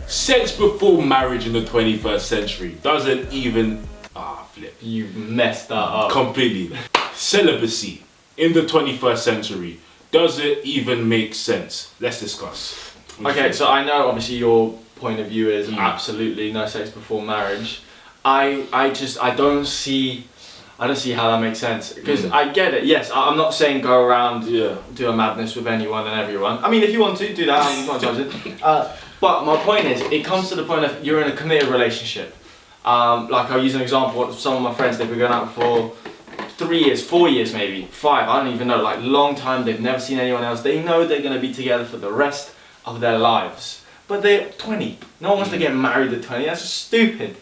sex before marriage in the 21st century doesn't even flip. You've messed that up. Completely. Celibacy in the 21st century, does it even make sense? Let's discuss. Okay, so I know obviously your point of view is absolutely no sex before marriage. I don't see how that makes sense, because I get it. Yes, I'm not saying go around do a madness with anyone and everyone. I mean, if you want to do that, I'm not judging. But my point is, it comes to the point of you're in a committed relationship. Like I'll use an example of some of my friends. They've been going out for 3 years, 4 years, maybe 5. I don't even know. Like long time. They've never seen anyone else. They know they're going to be together for the rest of their lives. But they're 20. No one wants to get married at 20. That's just stupid.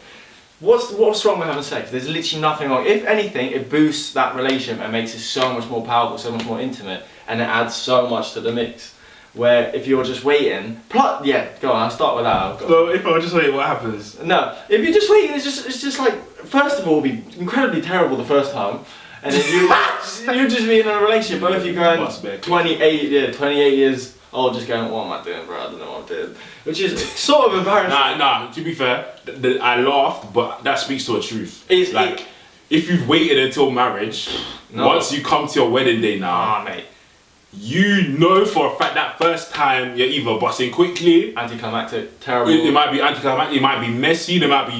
What's wrong with having sex? There's literally nothing wrong. If anything, it boosts that relationship and makes it so much more powerful, so much more intimate, and it adds so much to the mix. Where if you're just waiting, go on. I'll start with that. Well, if I just wait, what happens? No, if you're just waiting, it's just like, first of all, it'll be incredibly terrible the first time, and then you just be in a relationship. But if you're going 28 years. Oh, just going, what am I doing, bro? I don't know what I'm doing. Which is sort of embarrassing. Nah, to be fair, I laughed, but that speaks to a truth. If you've waited until marriage, once you come to your wedding day now, mate, you know for a fact that first time you're either busting quickly, anticlimactic, terrible. It might be anticlimactic, it might be messy, there might be,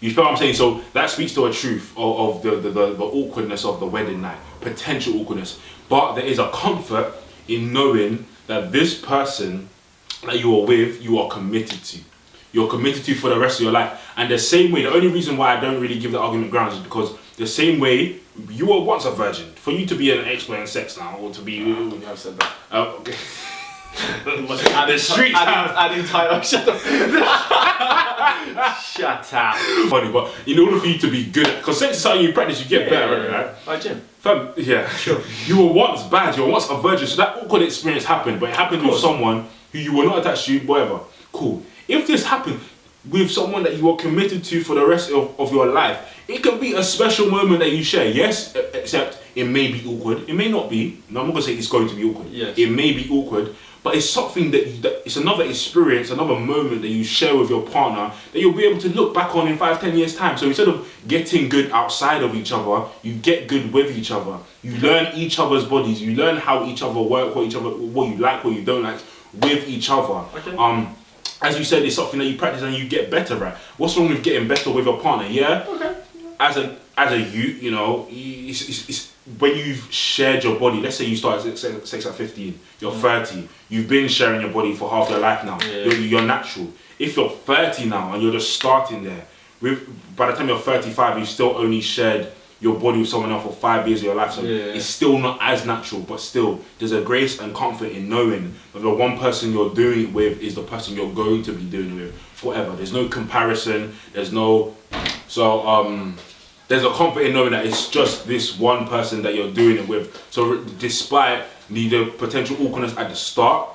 you feel what I'm saying? So that speaks to a truth of the awkwardness of the wedding night, potential awkwardness. But there is a comfort in knowing that this person that you are with, you are committed to. You're committed to for the rest of your life. And the same way, the only reason why I don't really give the argument grounds is because the same way, you were once a virgin. For you to be an expert in sex now, or to be... you have said that. Okay. The streets adding title, shut up. Shut up. Funny, but in order for you to be good at... Because sex is something you practice, you get better, right? Like gym. Yeah, sure. You were once bad, you were once a virgin, so that awkward experience happened, but it happened with someone who you were not attached to, whatever. Cool. If this happened with someone that you are committed to for the rest of your life, it can be a special moment that you share. Yes, except it may be awkward. It may not be. No, I'm not going to say it's going to be awkward. Yes. It may be awkward, but it's something that it's another experience, another moment that you share with your partner that you'll be able to look back on in 5-10 years time. So instead of getting good outside of each other, you get good with each other. You learn each other's bodies. You learn how each other work, what you like, what you don't like with each other. Okay. As you said, it's something that you practice and you get better at. What's wrong with getting better with your partner? Yeah. Okay. As a youth, you know, it's when you've shared your body. Let's say you started sex at 15, you're 30, you've been sharing your body for half your life now. Yeah. You're natural. If you're 30 now and you're just starting there, by the time you're 35, you've still only shared your body with someone else for 5 years of your life, so it's still not as natural, but still there's a grace and comfort in knowing that the one person you're doing it with is the person you're going to be doing it with forever. There's no comparison, there's a comfort in knowing that it's just this one person that you're doing it with. So despite the potential awkwardness at the start,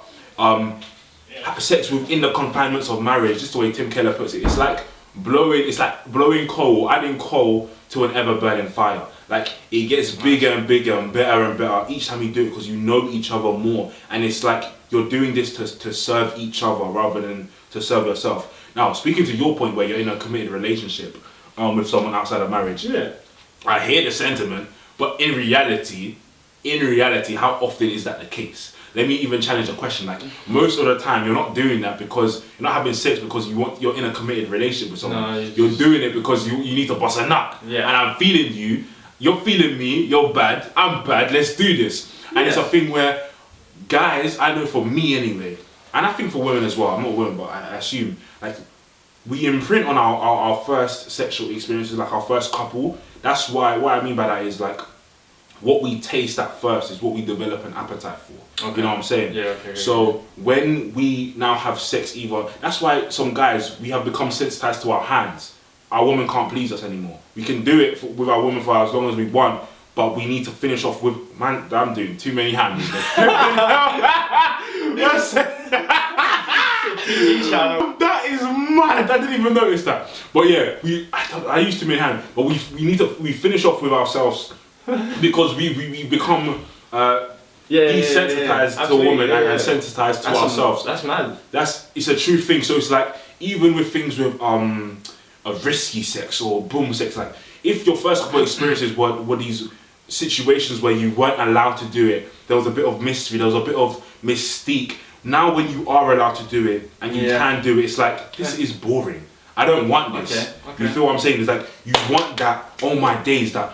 sex within the confinements of marriage, just the way Tim Keller puts it, it's like blowing coal, or adding coal to an ever-burning fire. Like, it gets bigger and bigger and better each time you do it, because you know each other more, and it's like you're doing this to serve each other rather than to serve yourself. Now, speaking to your point where you're in a committed relationship with someone outside of marriage, I hear the sentiment, but in reality, how often is that the case? Let me even challenge the question. Like, most of the time, you're not doing that because you're not having sex because you're in a committed relationship with someone. No, you're doing it because you need to bust a nut. Yeah. And I'm feeling you. You're feeling me. You're bad. I'm bad. Let's do this. And it's a thing where guys, I know for me anyway, and I think for women as well. I'm not a woman, but I assume like we imprint on our first sexual experiences, like our first couple. That's why. What I mean by that is like, what we taste at first is what we develop an appetite for. Okay. You know what I'm saying? Yeah, okay. So when we now have sex, that's why some guys, we have become sensitized to our hands. Our woman can't please us anymore. We can do it with our woman for as long as we want, but we need to finish off with, man, I'm doing too many hands. That is mad. I didn't even notice that. But yeah, I used too many hands, but we finish off with ourselves because we become desensitized to a woman and sensitized to ourselves. That's mad. It's a true thing. So it's like even with things with a risky sex or boom sex, like if your first couple of experiences were these situations where you weren't allowed to do it, there was a bit of mystery, there was a bit of mystique. Now when you are allowed to do it and you can do it, it's like this is boring. I don't want this. You feel what I'm saying? It's like you want that, oh my days, that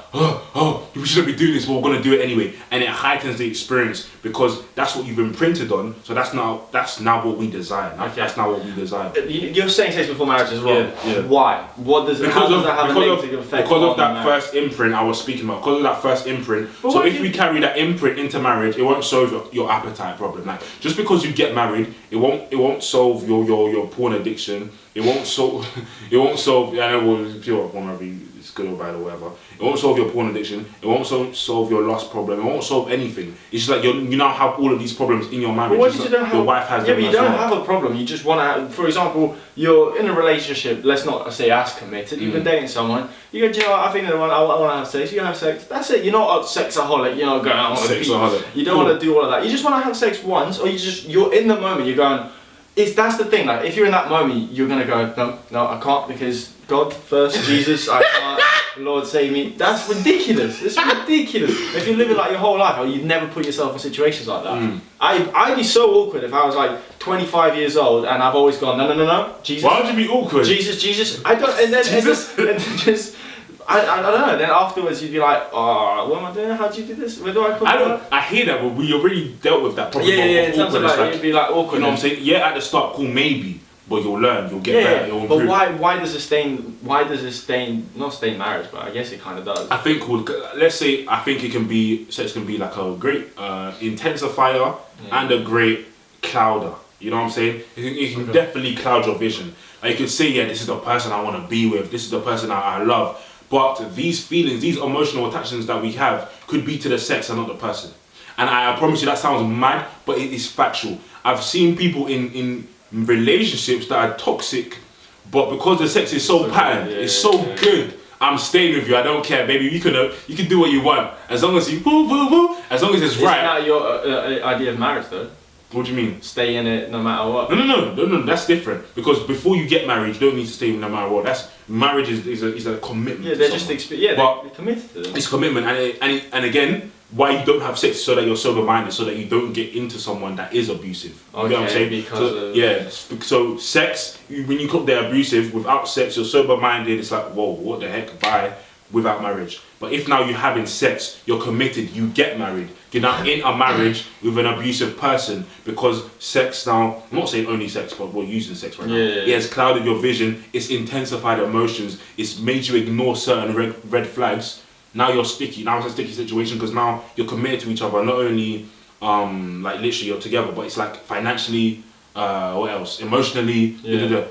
we shouldn't be doing this, but we're gonna do it anyway, and it heightens the experience because that's what you've imprinted on. So that's now what we desire. That's now what we desire. You're saying sex before marriage is wrong. Yeah. Why? How does that have a negative effect? Because of that first imprint I was speaking about. Because of that first imprint. But so if we carry that imprint into marriage, it won't solve your appetite problem. Like just because you get married, it won't solve your porn addiction. It won't solve. I know if you want to be it's good or bad or whatever. It won't solve your porn addiction. It won't solve your lust problem. It won't solve anything. It's just like you now have all of these problems in your marriage. But what you don't have? Your wife has. Yeah, but you don't have a problem. You just want to. For example, you're in a relationship. Let's not say as committed. You've been dating someone. You go, do you know what? I think I want to have sex. You have sex. That's it. You're not a sexaholic. You're not going out on sexaholic. You don't want to do all of that. You just want to have sex once, or you're in the moment. You're going. That's the thing, like if you're in that moment, you're gonna go, no, I can't because God first, Jesus, I can't, Lord save me. That's ridiculous. It's ridiculous. If you're living like your whole life, or you'd never put yourself in situations like that. I'd be so awkward if I was like 25 years old and I've always gone, no, Jesus. Why would you be awkward? Jesus. I don't, and then just. I don't know. Then afterwards, you'd be like, "Oh, what am I doing? How do you do this? Where do I come from?" I hear that, but we already dealt with that problem. In terms of like, it'd be like awkward. You know what I'm saying? Yeah, at the start, cool, maybe, but you'll learn, you'll get better, you'll improve. But why does it stain? Not stain marriage, but I guess it kind of does. I think let's say I think sex can be like a great intensifier and a great clouder. You know what I'm saying? It can definitely cloud your vision. Like you could say, yeah, this is the person I want to be with. This is the person I love. But these feelings, these emotional attachments that we have could be to the sex and not the person. And I promise you that sounds mad, but it is factual. I've seen people in relationships that are toxic, but because the sex is so patterned, it's so good, I'm staying with you, I don't care, baby. You can do what you want. As long as as long as it's right. Isn't that your idea of marriage though? What do you mean? Stay in it no matter what. No. That's different. Because before you get married, you don't need to stay no matter what. Marriage is a commitment. Yeah, they're just they're committed to them. It's commitment, and again, why you don't have sex so that you're sober minded, so that you don't get into someone that is abusive. You know what I'm saying? So sex, when you come there abusive, without sex, you're sober minded. It's like, whoa, what the heck? Bye. Without marriage. But if now you're having sex, you're committed, you get married. You're now in a marriage with an abusive person because sex now, I'm not saying only sex, but we're using sex right now. It has clouded your vision, it's intensified emotions, it's made you ignore certain red flags. Now you're sticky, now it's a sticky situation because now you're committed to each other. Not only like literally you're together, but it's like financially, what else? Emotionally,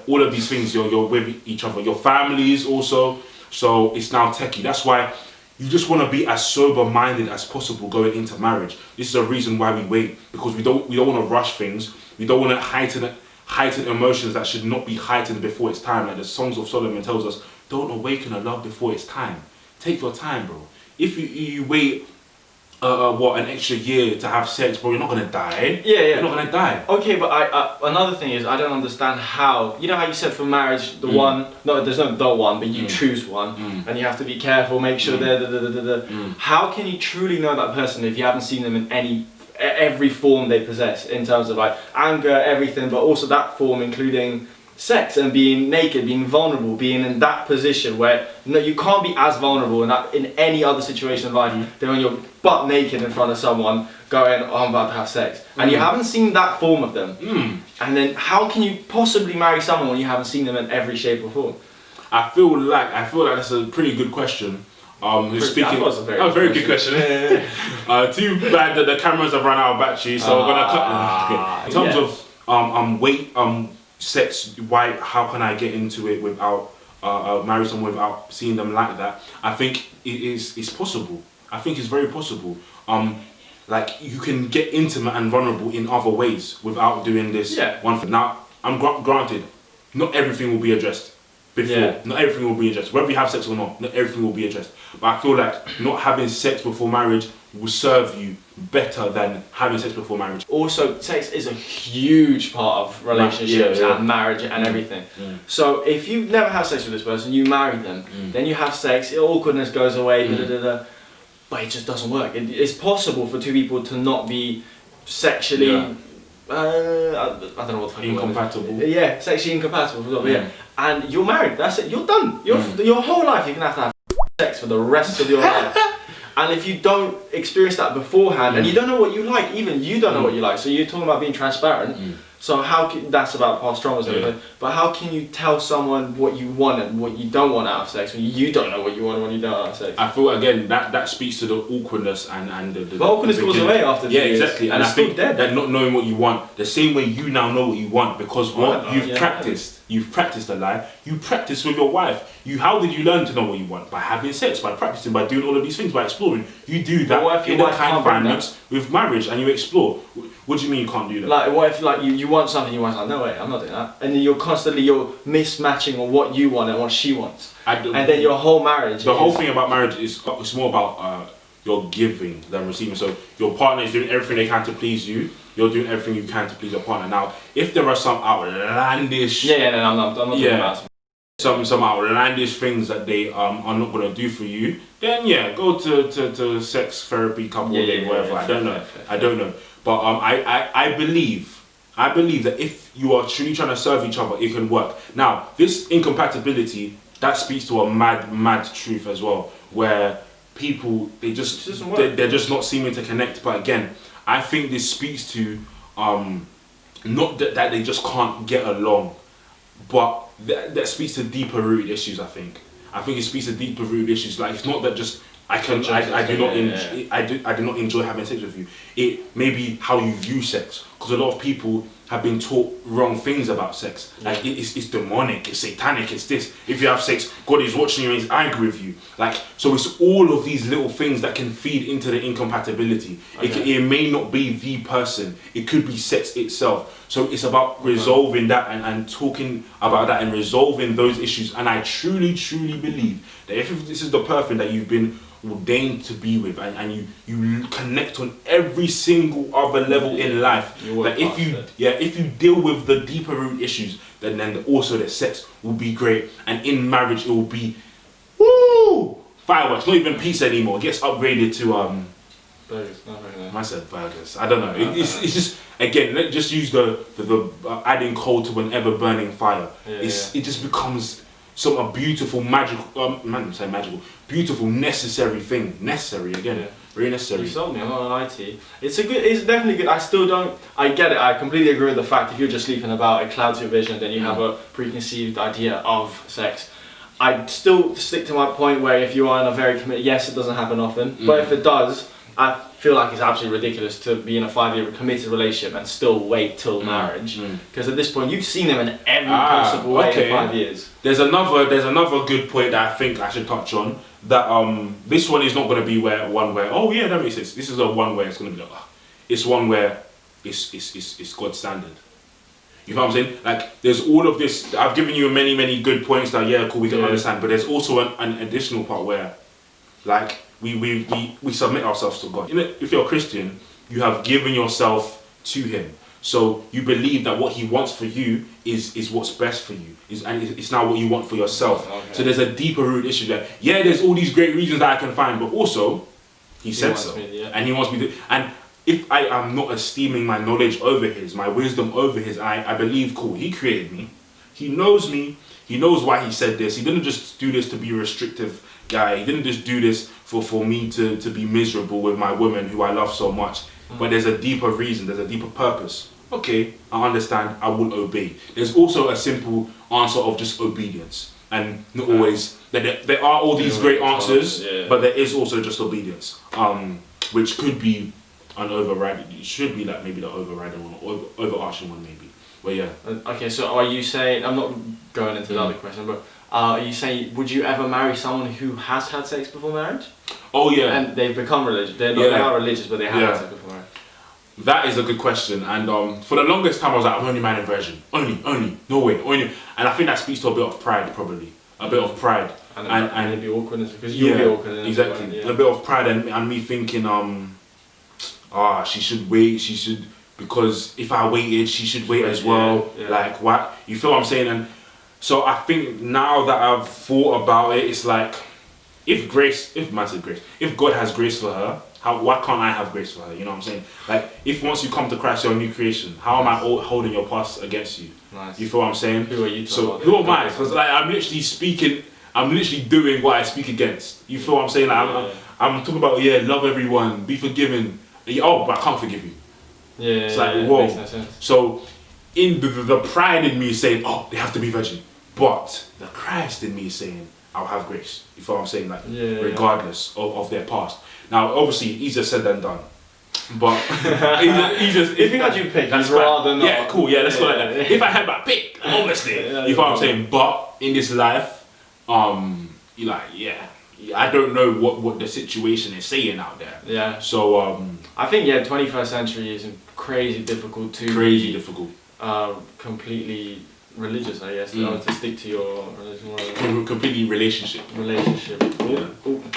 all of these things, you're with each other. Your families also. So it's now techie. That's why you just want to be as sober-minded as possible going into marriage. This is a reason why we wait, because we don't want to rush things. We don't want to heighten emotions that should not be heightened before it's time. Like the Songs of Solomon tells us, don't awaken a love before it's time. Take your time, bro. If you wait an extra year to have sex, bro, you're not gonna die. You're not gonna die. Okay, but another thing is I don't understand how. You know how you said for marriage, there's no the one, but you choose one, and you have to be careful, make sure How can you truly know that person if you haven't seen them in every form they possess, in terms of like anger, everything, but also that form including sex and being naked, being vulnerable, being in that position where you can't be as vulnerable in any other situation of life than when you're butt naked in front of someone going, oh, I'm about to have sex, and you haven't seen that form of them. And then how can you possibly marry someone when you haven't seen them in every shape or form? I feel like that's a pretty good question. That was a very good question. Too bad that the cameras have run out of battery, so we're gonna cut. In terms of sex, how can I get into it without marry someone without seeing them like that? I think it's possible. I think it's very possible. Like you can get intimate and vulnerable in other ways without doing this one thing. Now, I'm granted, not everything will be addressed. before. Yeah. Not everything will be addressed. Whether you have sex or not everything will be addressed. But I feel like not having sex before marriage will serve you better than having sex before marriage. Also, sex is a huge part of relationships and marriage and everything. So if you never have sex with this person, you marry them, then you have sex, awkwardness goes away, but it just doesn't work. It's possible for two people to not be sexually, I don't know what the incompatible. Yeah, sexually incompatible. And you're married. That's it. You're done. Your whole life you're gonna have to have sex for the rest of your life. And if you don't experience that beforehand, and you don't know what you like, even you don't know what you like. So you're talking about being transparent. So that's about past traumas and everything. But how can you tell someone what you want and what you don't want out of sex when you don't know what you want and what you don't want out of sex? I feel again that speaks to the awkwardness and the but awkwardness goes away after 2 years. Exactly. And I think that not knowing what you want, the same way you now know what you want because you've practiced. You've practiced a lie. You practiced with your wife. How did you learn to know what you want? By having sex, by practicing, by doing all of these things, by exploring. You do that in the confinements with marriage, and you explore. What do you mean you can't do that? Like, what if you want something, you want like, no way, I'm not doing that, and then you're mismatching on what you want and what she wants, and then your whole marriage. The whole thing about marriage is it's more about your giving than receiving. So your partner is doing everything they can to please you. You're doing everything you can to please your partner. Now, if there are some outlandish, I'm not talking about some outlandish things that they are not going to do for you, then go to sex therapy, couple day, whatever. I don't know. I don't know. But I believe that if you are truly trying to serve each other, it can work. Now, this incompatibility, that speaks to a mad truth as well, where people they're just not seeming to connect. But again, I think this speaks to not that they just can't get along, but that speaks to deeper rooted issues. I think it speaks to deeper rooted issues. Like, it's not that just I do not enjoy having sex with you. It may be how you view sex, because a lot of people have been taught wrong things about sex. Like it's demonic, it's satanic, it's this. If you have sex, God is watching you and he's angry with you. Like, so it's all of these little things that can feed into the incompatibility. It may not be the person, it could be sex itself. So it's about resolving that and talking about that and resolving those issues. And I truly believe that if this is the person that you've been ordained to be with and you connect on every single other level in life, that if you deal with the deeper root issues, then also the sex will be great, and in marriage it will be fireworks. Not even peace anymore. It gets upgraded to burgers. No, I said burgers. I don't know. It's just, again, let's just use the adding coal to an ever burning fire. It just becomes a beautiful, magical, beautiful, necessary thing. Necessary again, very necessary. You sold me. I'm not gonna lie to you. It's definitely good. I get it. I completely agree with the fact if you're just sleeping about, it clouds your vision. Then you have a preconceived idea of sex. I'd still stick to my point where if you are in a very committed, yes, it doesn't happen often, but if it does, I feel like it's absolutely ridiculous to be in a 5-year committed relationship and still wait till marriage. Because at this point, you've seen them in every possible way in 5 years. There's another good point that I think I should touch on. That this one is not going to be one where that makes sense. This is one where it's going to be like, it's one where it's God's standard. You know what I'm saying? Like, there's all of this. I've given you many good points that cool, we can understand. But there's also an additional part where, like, we submit ourselves to God. You know, if you're a Christian, you have given yourself to Him. So you believe that what He wants for you is what's best for you. It's now what you want for yourself. Okay. So there's a deeper root issue there. Yeah, there's all these great reasons that I can find, but also He said so. And He wants me to. And if I am not esteeming my knowledge over His, my wisdom over His, I believe, cool, He created me. He knows me. He knows why He said this. He didn't just do this to be a restrictive guy. He didn't just do this for me to be miserable with my woman who I love so much. But there's a deeper reason, there's a deeper purpose. Okay, I understand, I will obey. There's also a simple answer of just obedience. And not always, there are all these great answers, but there is also just obedience. Which could be an overriding, it should be like maybe the overriding one, or overarching one maybe. But Okay, so are you saying, I'm not going into the other question, but are you saying, would you ever marry someone who has had sex before marriage? Oh yeah. And they've become religious. They are religious, but they have had sex before marriage. That is a good question, and for the longest time I was like, I'm only married a virgin, only, no way, only, and I think that speaks to a bit of pride, probably, a bit of pride, and maybe awkwardness because you'll be awkward. Exactly, a bit of pride and me thinking, she should wait, because if I waited, she should wait as well. Like what? You feel what I'm saying? And so I think now that I've thought about it, it's like, if God has grace for her, why can't I have grace for her? You know what I'm saying? Like, if once you come to Christ, you're a new creation. How am I holding your past against you? Nice. You feel what I'm saying? Who are you? Who am I? Because like I'm literally doing what I speak against. You feel what I'm saying? Like, I'm talking about love everyone, be forgiven. But I can't forgive you. It's like, whoa. Makes no sense. So, in the pride in me is saying, they have to be virgin. But the Christ in me is saying, I'll have grace. You feel what I'm saying? Like, regardless of their past. Now, obviously, easier said than done. But if you had your pick, that's rather not. Yeah, cool. Yeah, let's go like that. If I had my pick, obviously, you feel what I'm saying. But in this life, you're like, I don't know what the situation is saying out there. Yeah. So I think 21st century is crazy difficult to completely religious, I guess. To stick to your religion. Completely relationship.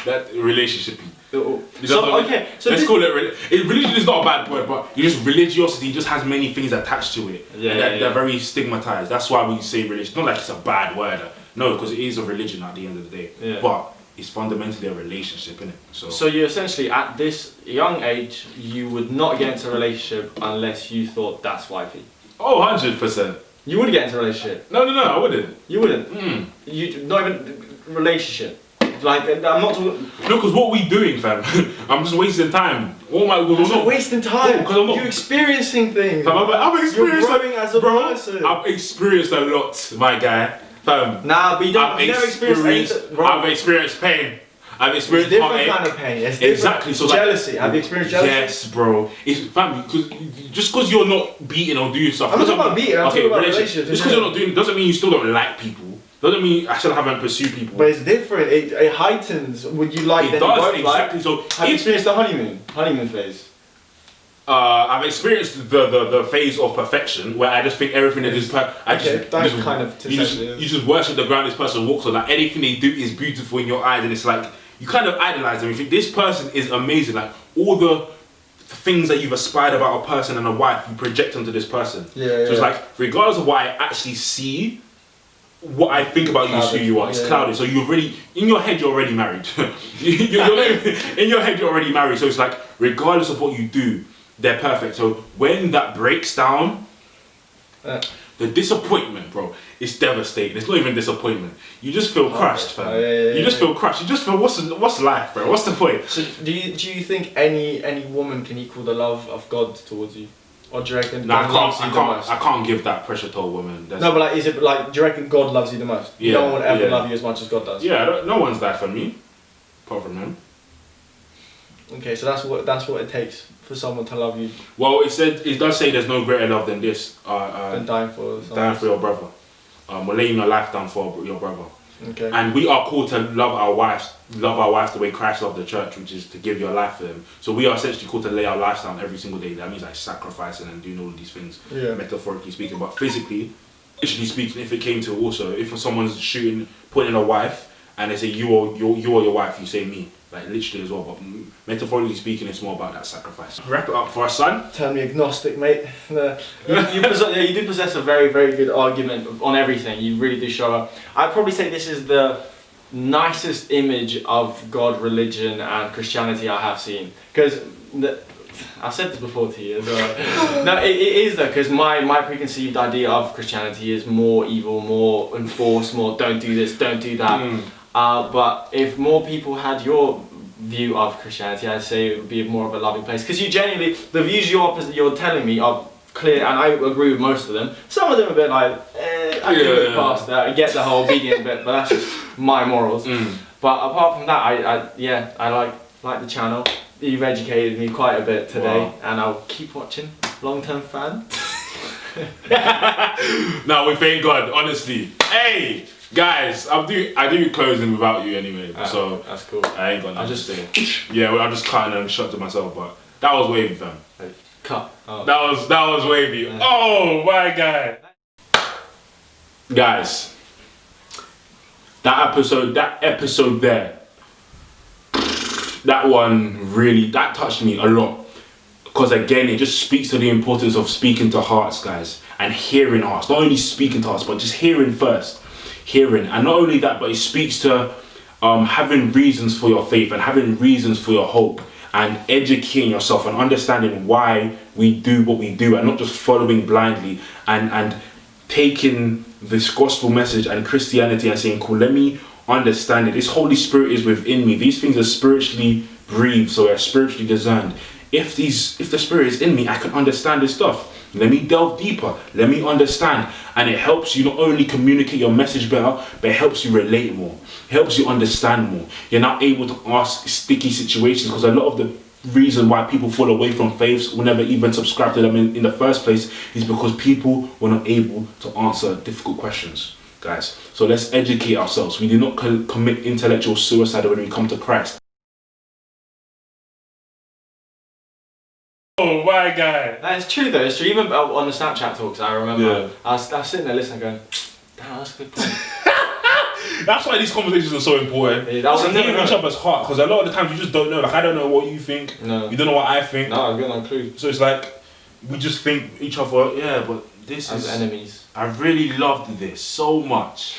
That relationship. So let's call it. Religion is not a bad word, but religiosity just has many things attached to it. They're very stigmatized. That's why we say religion. Not like it's a bad word. No, because it is a religion at the end of the day. Yeah. But it's fundamentally a relationship, isn't it? So you essentially, at this young age, you would not get into a relationship unless you thought that's wifey. 100%. You would get into a relationship. No, I wouldn't. You wouldn't. You not even relationship. Like I'm not talking. No, because what we doing, fam? I'm just wasting time. Oh my God, I'm not wasting time. Because I'm not. You're experiencing things. Fam, I've experienced. You're growing as a person. I've experienced a lot, my guy. Fam. Nah, but you never experienced anything, bro. I've experienced pain. I've experienced different kind of pain. It's exactly. So jealousy. Have you experienced jealousy? Yes, bro. It's family. Just because you're not beating or doing stuff. I'm not talking about beating. I'm talking about relationships. Just because you're not doing, doesn't mean you still don't like people. Doesn't mean I still haven't pursued people. But it's different. It heightens. Would you like? It does exactly. So have you experienced the honeymoon phase? I've experienced the phase of perfection where I just think everything is you just worship the ground this person walks on. Like anything they do is beautiful in your eyes, and it's like you kind of idolize them. You think this person is amazing. Like all the things that you've aspired about a person and a wife, you project onto this person. So it's like regardless of what I actually see, what I think about you is who you are. It's clouded. So you're already in your head. You're already married. In your head, you're already married. So it's like regardless of what you do, they're perfect. So when that breaks down, the disappointment, bro, is devastating. It's not even disappointment. You just feel crushed, fam. You just feel crushed. You just feel what's life, bro? What's the point? So do you think any woman can equal the love of God towards you? Or do you reckon I can't give that pressure to a woman. No, but like, is it like, do you reckon God loves you the most? No one will ever love you as much as God does. Yeah, no one's there for me, apart from him. Okay, so that's what it takes for someone to love you. Well, it does say there's no greater love than this. Than dying for your brother. We're laying your life down for your brother. Okay. And we are called to love our wives the way Christ loved the church, which is to give your life for them. So we are essentially called to lay our lives down every single day. That means like sacrificing and doing all of these things, metaphorically speaking. But physically, literally speaking, if it came to also, if someone's pointing a wife, and they say you or your wife, you say me. Like literally as well, but metaphorically speaking, it's more about that sacrifice. Wrap it up for us, son. Turn me agnostic, mate. You do possess a very, very good argument on everything. You really do show up. I'd probably say this is the nicest image of God, religion, and Christianity I have seen. Because I've said this before to you as well. No, it is though, because my preconceived idea of Christianity is more evil, more enforced, more don't do this, don't do that. But if more people had your view of Christianity, I'd say it would be more of a loving place. Because you genuinely, the views you're telling me are clear, and I agree with most of them. Some of them are a bit like, I can look past that. I get the whole obedient bit, but that's just my morals. But apart from that, I like the channel. You've educated me quite a bit today, and I'll keep watching. Long-term fan. No, we thank God, honestly. Hey! Guys, I do closing without you anyway, so that's cool. I ain't got nothing to say. Yeah, well, I'm just cutting and shut to myself, but that was wavy, fam. Cut. Oh. That was wavy. Yeah. Oh my God. Guys, that episode there, that one really, that touched me a lot. Because again, it just speaks to the importance of speaking to hearts, guys, and hearing hearts. Not only speaking to hearts, but just hearing first. Hearing. And not only that, but it speaks to having reasons for your faith and having reasons for your hope, and educating yourself and understanding why we do what we do, and not just following blindly, and taking this gospel message and Christianity and saying, cool, let me understand it. This Holy Spirit is within me. These things are spiritually breathed, so they're spiritually discerned. If the Spirit is in me, I can understand this stuff. Let me delve deeper. Let me understand. And it helps you not only communicate your message better, but it helps you relate more. It helps you understand more. You're not able to ask sticky situations, because a lot of the reason why people fall away from faiths will never even subscribe to them in the first place is because people were not able to answer difficult questions, guys. So let's educate ourselves. We do not commit intellectual suicide when we come to Christ. Oh my God. That's true though, it's true. Even on the Snapchat talks, I remember, I was sitting there listening going, damn, that's a good point. That's why these conversations are so important. Yeah, that was hearing each other's heart, because a lot of the times you just don't know. Like, I don't know what you think. No. You don't know what I think. No, I've got no clue. So it's like, we just think each other, yeah, but this as is... enemies. I really loved this so much.